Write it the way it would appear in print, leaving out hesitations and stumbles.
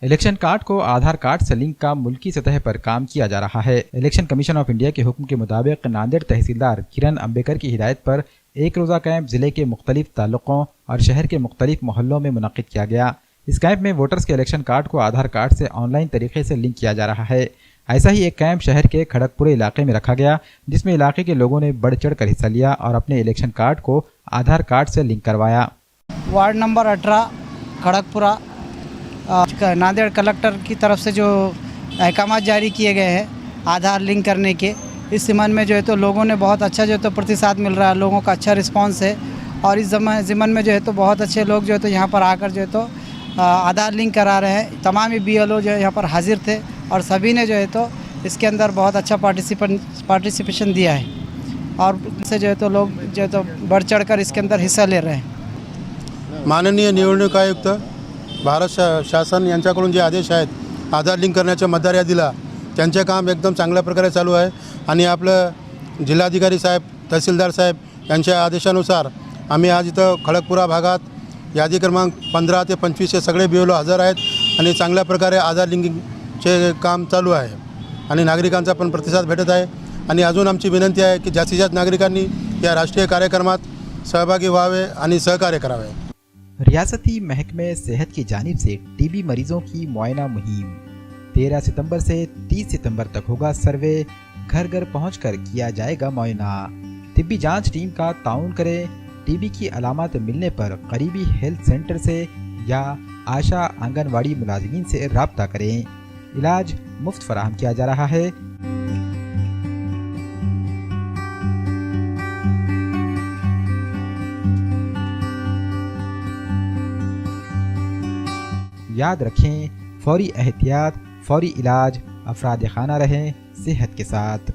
Election card को आधार card से link का मुल्की सतह पर काम किया जा रहा है। इलेक्शन कमीशन ऑफ इंडिया के हुक्म के मुताबिक नांदेड़ तहसीलदार किरण अंबेकर की हिदायत पर एक रोज़ा कैंप जिले के मुख्तलिफ तालुकों और शहर के मुख्तलिफ मोहल्लों में मुनक्किद किया गया। इस कैंप में वोटर्स के इलेक्शन कार्ड को आधार कार्ड से ऑनलाइन तरीके से लिंक किया जा रहा है। ऐसा ही एक कैंप शहर के खड़गपुरा इलाके में रखा गया, जिसमें इलाके के लोगों ने बढ़ चढ़ कर हिस्सा लिया और अपने इलेक्शन कार्ड को आधार कार्ड से लिंक करवाया। Ward number 18 Kharagpura Nanded collector की तरफ से जो अहकाम जारी किए गए हैं आधार लिंक करने के, इस ज़िमन में जो है तो लोगों ने बहुत अच्छा जो है तो प्रतिसाद मिल रहा है, लोगों का अच्छा रिस्पांस है। और इस ज़िमन में जो है तो बहुत अच्छे लोग जो है तो यहाँ पर आकर जो है तो आधार लिंक करा रहे हैं। तमाम BLO जो है यहाँ पर हाजिर थे और सभी ने जो है तो इसके अंदर बहुत अच्छा पार्टिसिपेशन दिया है और से जो है तो लोग जो है तो बढ़ चढ़ कर इसके अंदर हिस्सा ले रहे हैं। माननीय निवडणूक आयुक्त भारत शासन यांच्याकडून जे आदेश आहेत आधार लिंक करण्याच्या मतदार यादीला, त्यांचे काम एकदम चांगल्या प्रकारे चालू आहे आणि आपलं जिल्हाधिकारी साहेब, तहसीलदार साहेब यांच्या आदेशानुसार आम्ही आज इथं खडगपुरा भागात यादी क्रमांक 15 ते 25 हे सगळे BLO हजर आहेत आणि चांगल्या प्रकारे आधार लिंकिंगचे काम चालू आहे आणि नागरिकांचा पण प्रतिसाद भेटत आहे। आणि अजून आमची विनंती आहे की जास्तीत जास्त नागरिकांनी या राष्ट्रीय कार्यक्रमात सहभागी व्हावे आणि सहकार्य करावे। रियासती महकमे सेहत की जानिब से TB मरीजों की मुआयना मुहिम 13 सितंबर से 30 सितंबर तक होगा सर्वे। घर घर पहुंचकर किया जाएगा मुआयना। तिब्बी जांच टीम का ताउन करें। TB की अलामत मिलने पर करीबी हेल्थ सेंटर से या आशा आंगनवाड़ी मुलाजिमीन से राब्ता करें। इलाज मुफ्त फराहम किया जा रहा है। याद रखें, फौरी एहतियात, फौरी इलाज, अफराद खाना रहें सेहत के साथ।